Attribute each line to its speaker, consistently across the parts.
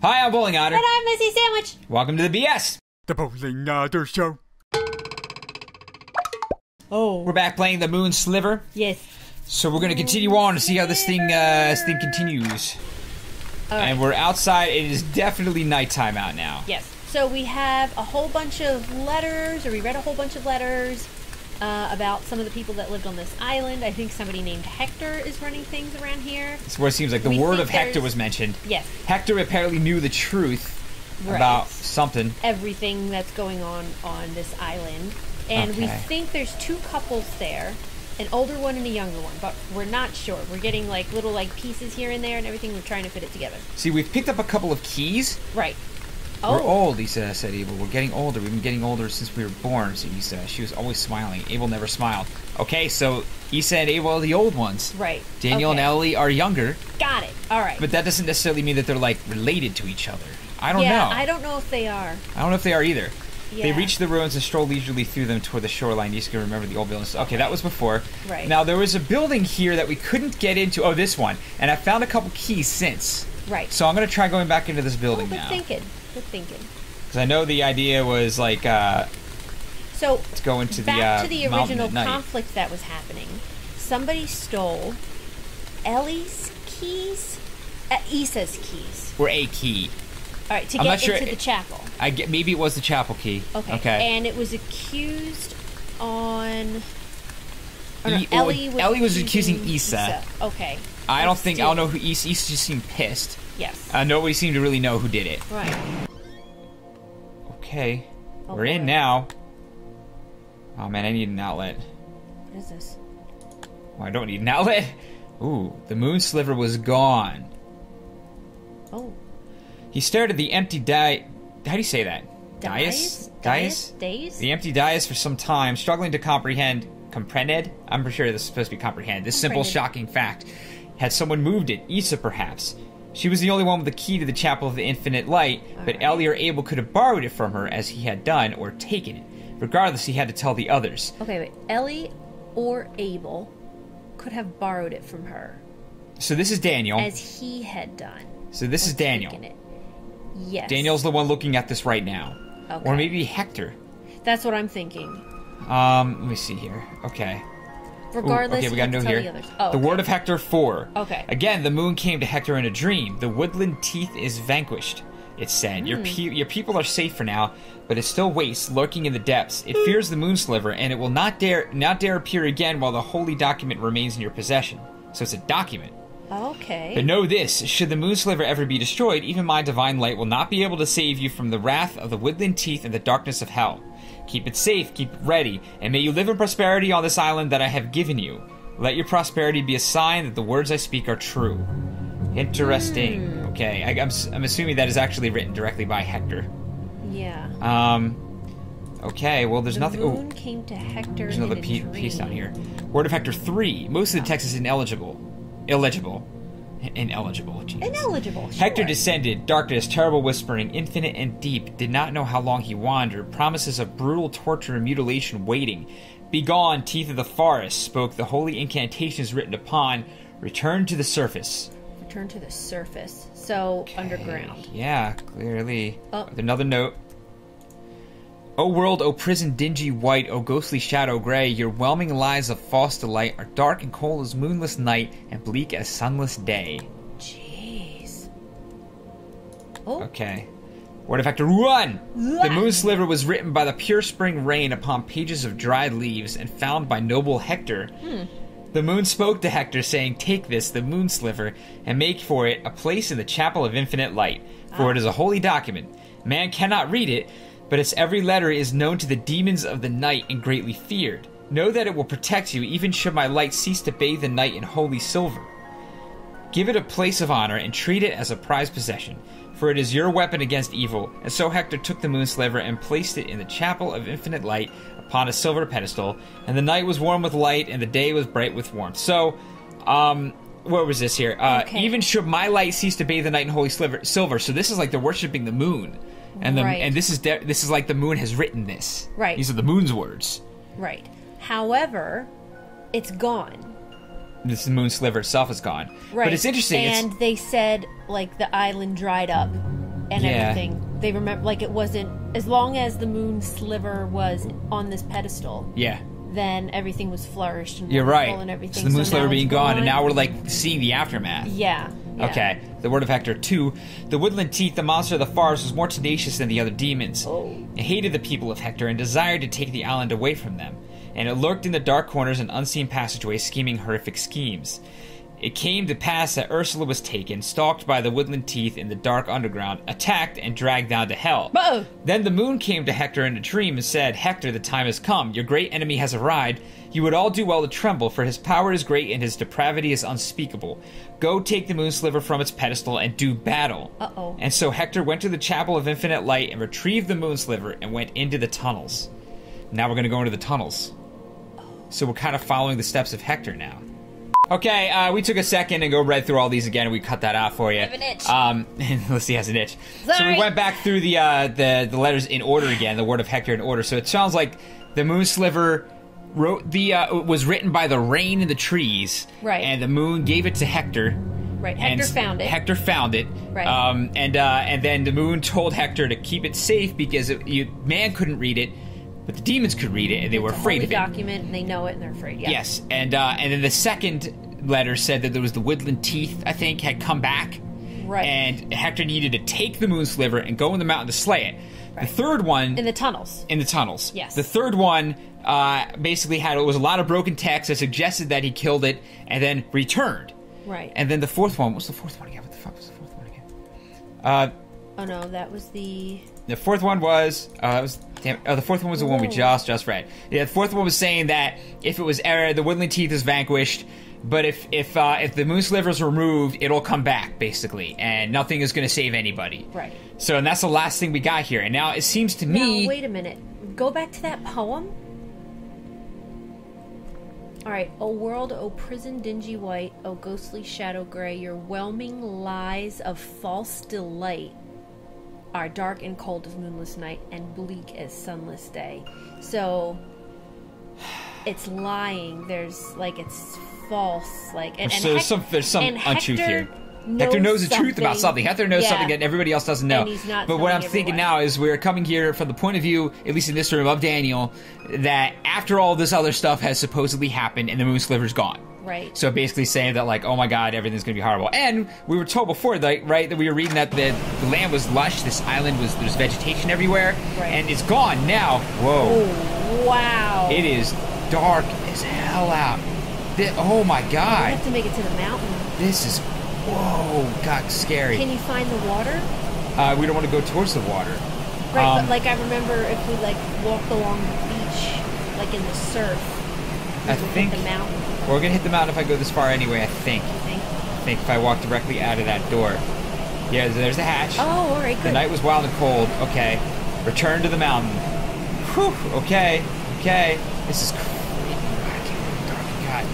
Speaker 1: Hi, I'm Bowling Otter.
Speaker 2: And I'm Missy Sandwich.
Speaker 1: Welcome to the BS.
Speaker 3: The Bowling Otter Show.
Speaker 2: Oh.
Speaker 1: We're back playing the Moon Sliver.
Speaker 2: Yes.
Speaker 1: So we're going to continue on to see how this thing continues.
Speaker 2: All right.
Speaker 1: And we're outside. It is definitely nighttime out now.
Speaker 2: Yes. So we have a whole bunch of letters, or we read a whole bunch of letters about some of the people that lived on this island. I think somebody named Hector is running things around here.
Speaker 1: That's what it seems like. The word of Hector was mentioned.
Speaker 2: Yes.
Speaker 1: Hector apparently knew the truth
Speaker 2: Right.
Speaker 1: about something.
Speaker 2: Everything that's going on this island. And we
Speaker 1: Okay.
Speaker 2: think there's two couples there, an older one and a younger one, but we're not sure. We're getting like little pieces here and there and everything. We're trying to fit it together.
Speaker 1: See, we've picked up a couple of keys.
Speaker 2: Right.
Speaker 1: We're old, Issa said Abel. We're getting older. We've been getting older since we were born, said Issa. She was always smiling. Abel never smiled. Okay, so Issa and Abel are the old ones.
Speaker 2: Right.
Speaker 1: Daniel and Ellie are younger.
Speaker 2: Got it. All right.
Speaker 1: But that doesn't necessarily mean that they're, like, related to each other. I don't know.
Speaker 2: Yeah, I don't know if they are.
Speaker 1: I don't know if they are either.
Speaker 2: Yeah.
Speaker 1: They reached the ruins and strolled leisurely through them toward the shoreline. You can remember the old buildings. Okay, that was before.
Speaker 2: Right.
Speaker 1: Now, there was a building here that we couldn't get into. Oh, this one. And I found a couple keys since.
Speaker 2: Right.
Speaker 1: So I'm going to try going back into this building
Speaker 2: good
Speaker 1: now.
Speaker 2: thinking. Good thinking.
Speaker 1: Because I know the idea was, like,
Speaker 2: So,
Speaker 1: let's go into
Speaker 2: back to
Speaker 1: the
Speaker 2: the
Speaker 1: mountain
Speaker 2: original
Speaker 1: at night.
Speaker 2: conflict that was happening. Somebody stole Ellie's keys, Issa's keys.
Speaker 1: Or a key.
Speaker 2: All right, to
Speaker 1: I'm not
Speaker 2: get
Speaker 1: sure
Speaker 2: into the chapel.
Speaker 1: Maybe it was the chapel key.
Speaker 2: Okay. And it was accused on. Or no,
Speaker 1: Ellie was accusing Issa.
Speaker 2: Okay.
Speaker 1: I don't know who Issa just seemed pissed.
Speaker 2: Yes.
Speaker 1: Nobody seemed to really know who did it.
Speaker 2: Right.
Speaker 1: Okay.
Speaker 2: Oh,
Speaker 1: We're in
Speaker 2: boy.
Speaker 1: now. Oh man, I need an outlet.
Speaker 2: What is this?
Speaker 1: Oh, I don't need an outlet. Ooh, the moon sliver was gone.
Speaker 2: Oh.
Speaker 1: He stared at the empty How do you say that?
Speaker 2: Dais?
Speaker 1: The empty dais for some time, struggling to comprehend? I'm pretty sure this is supposed to be comprehend. This simple, shocking fact. Had someone moved it? Issa, perhaps. She was the only one with the key to the Chapel of the Infinite Light, but Ellie or Abel could have borrowed it from her, as he had done, or taken it. Regardless, he had to tell the others.
Speaker 2: Okay, wait. Ellie or Abel could have borrowed it from her.
Speaker 1: So this is Daniel.
Speaker 2: As he had done.
Speaker 1: So this is Daniel.
Speaker 2: It. Yes.
Speaker 1: Daniel's the one looking at this right now.
Speaker 2: Okay.
Speaker 1: Or maybe Hector.
Speaker 2: That's what I'm thinking.
Speaker 1: Let me see here. Okay.
Speaker 2: Regardless,
Speaker 1: okay, we got a note here.
Speaker 2: the others. Oh,
Speaker 1: The word of Hector 4.
Speaker 2: Okay.
Speaker 1: Again, the moon came to Hector in a dream. The woodland teeth is vanquished, it said. Your people are safe for now, but it still waits, lurking in the depths. It fears the moon sliver, and it will not dare appear again while the holy document remains in your possession. So it's a document.
Speaker 2: Okay.
Speaker 1: But know this, should the moon sliver ever be destroyed, even my divine light will not be able to save you from the wrath of the woodland teeth and the darkness of hell. Keep it safe, keep it ready, and may you live in prosperity on this island that I have given you. Let your prosperity be a sign that the words I speak are true. Interesting. Okay, I'm assuming that is actually written directly by Hector.
Speaker 2: Yeah.
Speaker 1: Okay, well there's nothing...
Speaker 2: The moon came to Hector
Speaker 1: there's
Speaker 2: in
Speaker 1: another
Speaker 2: a dream.
Speaker 1: piece down here. Word of Hector 3. Most of the text is ineligible. Ineligible. Jeez.
Speaker 2: Ineligible, sure.
Speaker 1: Hector descended, darkness, terrible whispering, infinite and deep, did not know how long he wandered, promises of brutal torture and mutilation waiting. Begone, teeth of the forest, spoke the holy incantations written upon, return to the surface.
Speaker 2: Return to the surface. So, underground.
Speaker 1: Yeah, clearly.
Speaker 2: Oh.
Speaker 1: Another note. O world, O prison dingy white, O ghostly shadow gray, your whelming lies of false delight are dark and cold as moonless night and bleak as sunless day.
Speaker 2: Jeez. Oh.
Speaker 1: Okay. Word of Hector, run! The moon sliver was written by the pure spring rain upon pages of dried leaves and found by noble Hector. The moon spoke to Hector, saying, take this, the moon sliver, and make for it a place in the Chapel of Infinite Light, for it is a holy document. Man cannot read it, but its every letter is known to the demons of the night and greatly feared. Know that it will protect you, even should my light cease to bathe the night in holy silver. Give it a place of honor and treat it as a prized possession, for it is your weapon against evil. And so Hector took the moon sliver and placed it in the Chapel of Infinite Light upon a silver pedestal, and the night was warm with light, and the day was bright with warmth. So, what was this here? Even should my light cease to bathe the night in holy silver. So this is like they're worshiping the moon. And this is like the moon has written this.
Speaker 2: Right.
Speaker 1: These are the moon's words.
Speaker 2: Right. However, it's gone.
Speaker 1: This moon sliver itself is gone.
Speaker 2: Right.
Speaker 1: But it's interesting.
Speaker 2: And they said, like, the island dried up and
Speaker 1: Yeah.
Speaker 2: everything. They remember, like, it wasn't, as long as the moon sliver was on this pedestal,
Speaker 1: Yeah.
Speaker 2: then everything was flourished and
Speaker 1: You're
Speaker 2: wonderful
Speaker 1: right.
Speaker 2: and everything.
Speaker 1: So the moon
Speaker 2: now
Speaker 1: sliver being
Speaker 2: it's
Speaker 1: gone, and now we're like seeing the aftermath.
Speaker 2: Yeah.
Speaker 1: Okay. The word of Hector 2. The woodland teeth, the monster of the forest, was more tenacious than the other demons.
Speaker 2: Oh.
Speaker 1: It hated the people of Hector and desired to take the island away from them. And it lurked in the dark corners and unseen passageways, scheming horrific schemes. It came to pass that Ursula was taken, stalked by the woodland teeth in the dark underground, attacked, and dragged down to hell.
Speaker 2: Uh-oh.
Speaker 1: Then the moon came to Hector in a dream and said, Hector, the time has come. Your great enemy has arrived. You would all do well to tremble, for his power is great and his depravity is unspeakable. Go take the moon sliver from its pedestal and do battle.
Speaker 2: Uh-oh.
Speaker 1: And so Hector went to the Chapel of Infinite Light and retrieved the moon sliver and went into the tunnels. Now we're going to go into the tunnels. So we're kind of following the steps of Hector now. Okay, we took a second and go read through all these again, and we cut that out for you. I
Speaker 2: have an itch.
Speaker 1: Lucy has an itch. So
Speaker 2: Sorry.
Speaker 1: we went back through the letters in order again, the word of Hector in order. So it sounds like the moon sliver was written by the rain in the trees,
Speaker 2: Right.
Speaker 1: And the moon gave it to Hector.
Speaker 2: Right. Hector found it.
Speaker 1: Hector found it.
Speaker 2: Right.
Speaker 1: And then the moon told Hector to keep it safe because man couldn't read it, but the demons could read it, and they were afraid of it.
Speaker 2: It's a holy document, and they know it, and they're afraid. Yeah.
Speaker 1: Yes, and then the second letter said that there was the woodland teeth, I think, had come back.
Speaker 2: Right.
Speaker 1: And Hector needed to take the moon sliver and go in the mountain to slay it.
Speaker 2: Right.
Speaker 1: The third one...
Speaker 2: In the tunnels.
Speaker 1: In the tunnels.
Speaker 2: Yes.
Speaker 1: The third one basically it was a lot of broken text that suggested that he killed it and then returned.
Speaker 2: Right.
Speaker 1: And then the fourth one... What's the fourth one again? What the fuck was the fourth one again?
Speaker 2: Oh, no, that was the...
Speaker 1: The fourth one was... the fourth one was the one we just read. Yeah, the fourth one was saying that if it was error, the woodland teeth is vanquished, but if the moon sliver is removed, it'll come back, basically, and nothing is going to save anybody.
Speaker 2: Right.
Speaker 1: So, and that's the last thing we got here. And now it seems to me...
Speaker 2: Now, wait a minute. Go back to that poem. All right. O world, O prison dingy white, O ghostly shadow gray, your whelming lies of false delight are dark and cold as moonless night and bleak as sunless day. So it's lying. There's it's false.
Speaker 1: So there's some untruth here. Hector knows the truth about something. Hector knows something that everybody else doesn't know.
Speaker 2: And he's not
Speaker 1: but what I'm
Speaker 2: telling
Speaker 1: thinking
Speaker 2: everyone.
Speaker 1: now is we're coming here from the point of view, at least in this room, of Daniel, that after all this other stuff has supposedly happened and the moon sliver's gone.
Speaker 2: Right.
Speaker 1: So basically saying that, oh my god, everything's going to be horrible. And we were told before, right, that we were reading that the land was lush, this island there's vegetation everywhere,
Speaker 2: Right.
Speaker 1: and it's gone now. Whoa.
Speaker 2: Oh, wow.
Speaker 1: It is dark as hell out. Oh my
Speaker 2: We
Speaker 1: god.
Speaker 2: have to make it to the mountain.
Speaker 1: This is, whoa, god, scary.
Speaker 2: Can you find the water?
Speaker 1: We don't want to go towards the water.
Speaker 2: Right, but I remember if we walked along the beach, in the surf, we
Speaker 1: I
Speaker 2: would
Speaker 1: think
Speaker 2: hit the mountain.
Speaker 1: we're gonna hit the mountain if I go this far anyway. I think.
Speaker 2: I think.
Speaker 1: I think if I walk directly out of that door. Yeah, there's the hatch.
Speaker 2: Oh, all right, good.
Speaker 1: The night was wild and cold. Okay, return to the mountain. Whew. Okay. This is crazy. God.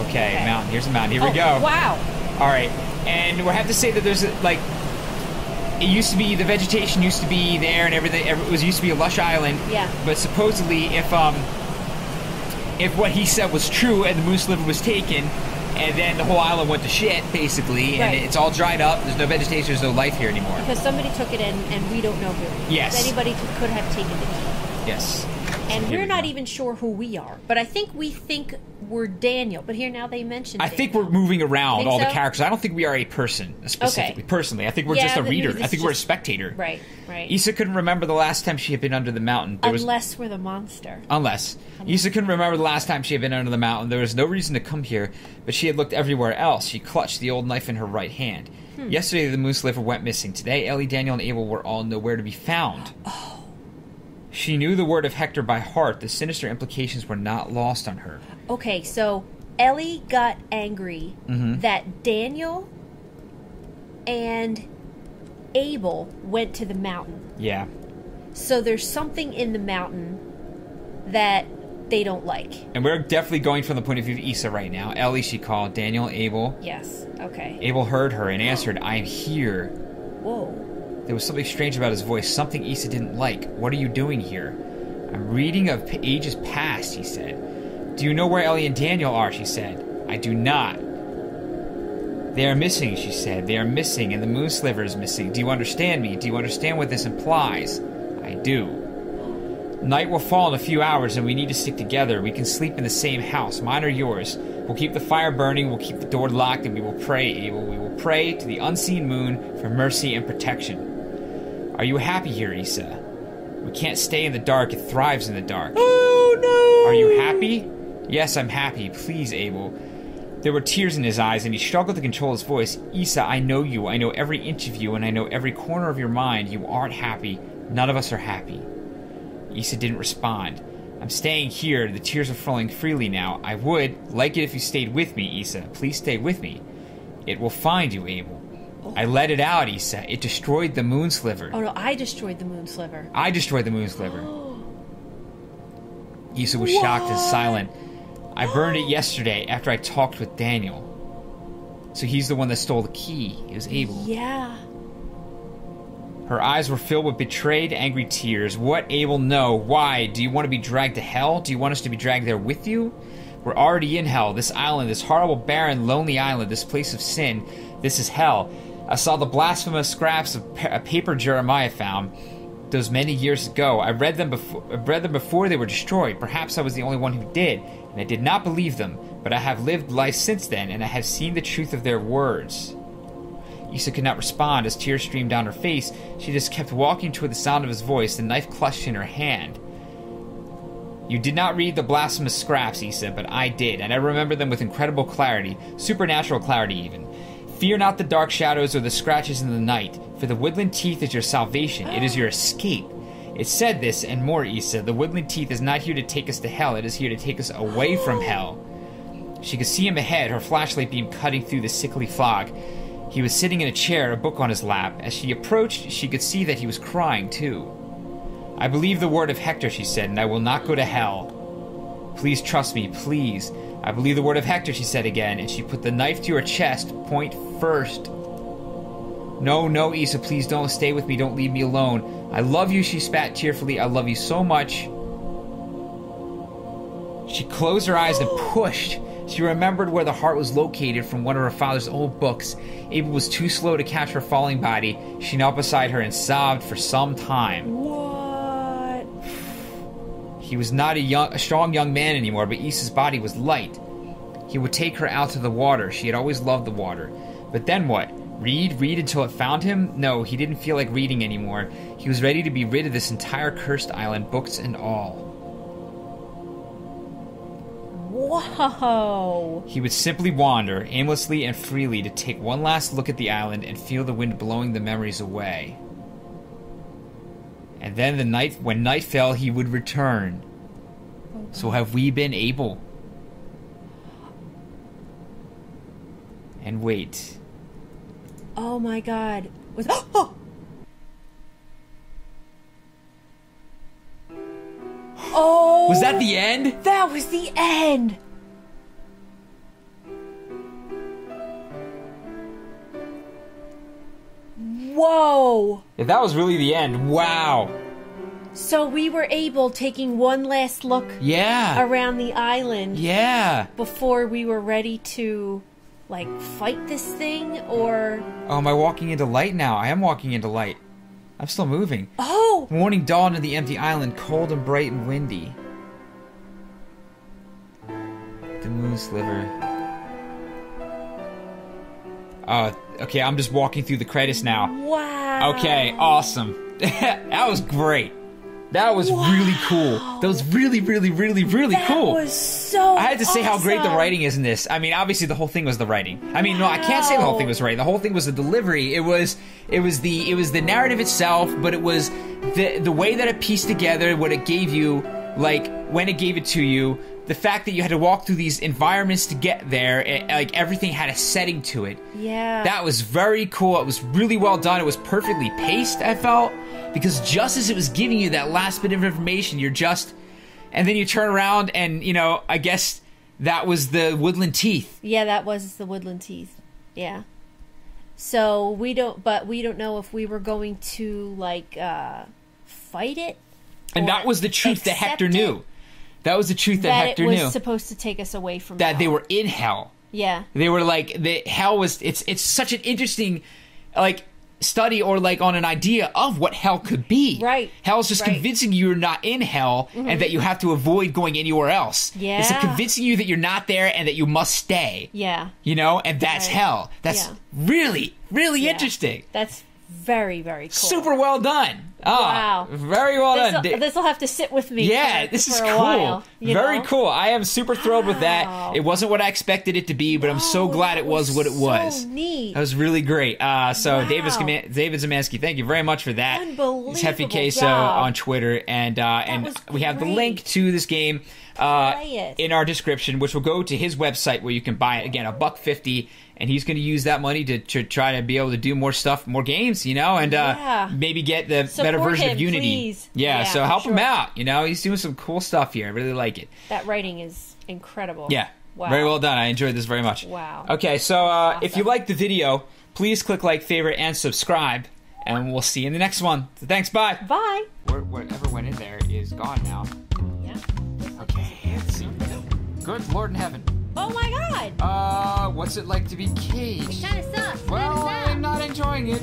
Speaker 1: Okay, mountain. Here's the mountain. Here we go.
Speaker 2: Wow.
Speaker 1: All right, and we have to say that there's it used to be, the vegetation used to be there and everything. It used to be a lush island.
Speaker 2: Yeah.
Speaker 1: But supposedly, if what he said was true and the moon sliver was taken, and then the whole island went to shit, basically, and
Speaker 2: Right.
Speaker 1: it's all dried up. There's no vegetation. There's no life here anymore.
Speaker 2: Because somebody took it and we don't know who.
Speaker 1: Yes.
Speaker 2: Anybody could have taken the key.
Speaker 1: Yes.
Speaker 2: And
Speaker 1: Here
Speaker 2: we're
Speaker 1: we
Speaker 2: not
Speaker 1: go.
Speaker 2: even sure who we are. But I think we think we're Daniel. But here now they mentioned
Speaker 1: I think we're moving around
Speaker 2: Think
Speaker 1: all the
Speaker 2: so?
Speaker 1: characters. I don't think we are a person specifically.
Speaker 2: Okay.
Speaker 1: Personally, I think we're
Speaker 2: Yeah,
Speaker 1: just a
Speaker 2: then maybe
Speaker 1: reader.
Speaker 2: this
Speaker 1: I think
Speaker 2: is
Speaker 1: we're a
Speaker 2: just-
Speaker 1: spectator.
Speaker 2: Right.
Speaker 1: Issa couldn't remember the last time she had been under the mountain.
Speaker 2: Unless we're the monster.
Speaker 1: Issa couldn't remember the last time she had been under the mountain. There was no reason to come here, but she had looked everywhere else. She clutched the old knife in her right hand. Yesterday, the moon sliver went missing. Today, Ellie, Daniel, and Abel were all nowhere to be found. She knew the word of Hector by heart. The sinister implications were not lost on her.
Speaker 2: Okay, so Ellie got angry
Speaker 1: Mm-hmm.
Speaker 2: that Daniel and Abel went to the mountain.
Speaker 1: Yeah.
Speaker 2: So there's something in the mountain that they don't like.
Speaker 1: And we're definitely going from the point of view of Issa right now. Ellie, she called. Daniel, Abel.
Speaker 2: Yes, okay.
Speaker 1: Abel heard her and answered, I am here.
Speaker 2: Whoa.
Speaker 1: There was something strange about his voice, something Issa didn't like. What are you doing here? I'm reading of ages past, he said. Do you know where Ellie and Daniel are? She said. I do not. They are missing, she said. They are missing, and the moon sliver is missing. Do you understand me? Do you understand what this implies? I do. Night will fall in a few hours, and we need to stick together. We can sleep in the same house, mine or yours. We'll keep the fire burning, we'll keep the door locked, and we will pray, Abel. We will pray to the unseen moon for mercy and protection. Are you happy here, Issa? We can't stay in the dark, it thrives in the dark.
Speaker 2: Oh, no!
Speaker 1: Are you happy? Yes, I'm happy. Please, Abel. There were tears in his eyes, and he struggled to control his voice. Issa, I know you. I know every inch of you, and I know every corner of your mind. You aren't happy. None of us are happy. Issa didn't respond. I'm staying here. The tears are flowing freely now. I would like it if you stayed with me, Issa. Please stay with me. It will find you, Abel. Oh. I let it out, Issa. It destroyed the moon sliver.
Speaker 2: Oh, no, I destroyed the moon sliver.
Speaker 1: I destroyed the moon sliver. Issa was shocked and silent. I burned it yesterday after I talked with Daniel. So he's the one that stole the key. It was Abel.
Speaker 2: Yeah.
Speaker 1: Her eyes were filled with betrayed, angry tears. What, Abel? No. Why? Do you want to be dragged to hell? Do you want us to be dragged there with you? We're already in hell. This island, this horrible, barren, lonely island, this place of sin. This is hell. I saw the blasphemous scraps of a paper Jeremiah found those many years ago. I read them before they were destroyed. Perhaps I was the only one who did, and I did not believe them. But I have lived life since then, and I have seen the truth of their words. Issa could not respond as tears streamed down her face. She just kept walking toward the sound of his voice, the knife clutched in her hand. You did not read the blasphemous scraps, Issa, but I did, and I remember them with incredible clarity, supernatural clarity even. Fear not the dark shadows or the scratches in the night, for the woodland teeth is your salvation. It is your escape. It said this and more, Issa. The woodland teeth is not here to take us to hell. It is here to take us away from hell. She could see him ahead, her flashlight beam cutting through the sickly fog. He was sitting in a chair, a book on his lap. As she approached, she could see that he was crying, too. I believe the word of Hector, she said, and I will not go to hell. Please trust me, please. I believe the word of Hector, she said again, and she put the knife to her chest, point first. No, no, Issa, please don't stay with me. Don't leave me alone. I love you, she spat tearfully. I love you so much. She closed her eyes and pushed. She remembered where the heart was located from one of her father's old books. Abel was too slow to catch her falling body. She knelt beside her and sobbed for some time.
Speaker 2: What?
Speaker 1: He was not a strong young man anymore, but Issa's body was light. He would take her out to the water. She had always loved the water. But then what? Read until it found him? No, he didn't feel like reading anymore. He was ready to be rid of this entire cursed island, books and all.
Speaker 2: Whoa!
Speaker 1: He would simply wander, aimlessly and freely, to take one last look at the island and feel the wind blowing the memories away. And then when night fell, he would return. Okay. So have we been able? And wait.
Speaker 2: Oh my god. Oh!
Speaker 1: Was that the end?
Speaker 2: That was the end! Whoa!
Speaker 1: If that was really the end, wow.
Speaker 2: So we were able, taking one last look around the island before we were ready to, like, fight this thing, or...
Speaker 1: Oh, am I walking into light now? I am walking into light. I'm still moving.
Speaker 2: Oh!
Speaker 1: Morning dawned on the empty island, cold and bright and windy. The moon sliver. Okay, I'm just walking through the credits now.
Speaker 2: Wow.
Speaker 1: Okay, awesome. That was great. That was really cool. That was really, really, really, really cool.
Speaker 2: That was so
Speaker 1: I had to say how great the writing is in this. I mean, obviously the whole thing was the writing. I mean, no, I can't say the whole thing was writing. The whole thing was the delivery. It was the narrative itself, but it was the way that it pieced together what it gave you, like when it gave it to you, the fact that you had to walk through these environments to get there, like everything had a setting to it.
Speaker 2: Yeah.
Speaker 1: That was very cool. It was really well done. It was perfectly paced, I felt. Because just as it was giving you that last bit of information, and then you turn around and, you know, I guess that was the woodland teeth.
Speaker 2: Yeah, that was the woodland teeth. Yeah. So we don't know if we were going to, like, fight it.
Speaker 1: And that was the truth that Hector knew. That was the truth that Hector knew.
Speaker 2: That it was supposed to take us away from
Speaker 1: that
Speaker 2: hell.
Speaker 1: They were in hell.
Speaker 2: Yeah.
Speaker 1: They were like, hell was, it's such an interesting, like, study or like on an idea of what hell could be.
Speaker 2: Right.
Speaker 1: Hell's just convincing you you're not in hell and that you have to avoid going anywhere else.
Speaker 2: Yeah.
Speaker 1: It's like convincing you that you're not there and that you must stay.
Speaker 2: Yeah.
Speaker 1: You know, and that's hell. That's really, really interesting.
Speaker 2: That's very, very cool.
Speaker 1: Super well done. Oh,
Speaker 2: wow.
Speaker 1: Very well done.
Speaker 2: This will have to sit with me.
Speaker 1: Yeah, this is cool.
Speaker 2: While,
Speaker 1: very cool. I am super thrilled with that. It wasn't what I expected it to be, but I'm so glad it was what it was.
Speaker 2: So neat.
Speaker 1: That was really great. So David Zemansky, thank you very much for that.
Speaker 2: Unbelievable.
Speaker 1: It's Hefty Queso on Twitter, and we have the link to this game in our description, which will go to his website where you can buy it. Again, $1.50. And he's going to use that money to try to be able to do more stuff, more games, you know, and maybe get the better version of Unity.
Speaker 2: Please.
Speaker 1: Yeah, so help him out. You know, he's doing some cool stuff here. I really like it.
Speaker 2: That writing is incredible.
Speaker 1: Yeah.
Speaker 2: Wow.
Speaker 1: Very well done. I enjoyed this very much.
Speaker 2: Wow.
Speaker 1: Okay, so
Speaker 2: Awesome.
Speaker 1: if you liked the video, please click like, favorite, and subscribe. And we'll see you in the next one. So thanks. Bye.
Speaker 2: Bye.
Speaker 1: Whatever went in there is gone now.
Speaker 2: Yeah.
Speaker 1: Okay, let's see. Good Lord in heaven.
Speaker 2: Oh my God.
Speaker 1: What's it like to be caged?
Speaker 2: It kind of sucks.
Speaker 1: Well, I'm not enjoying it.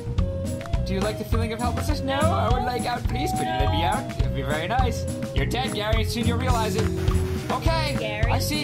Speaker 1: Do you like the feeling of helplessness? No, I would like out. Please, could you let me out? It would be very nice. You're dead, Gary. Soon you'll realize it. Okay.
Speaker 2: Gary.
Speaker 1: I see.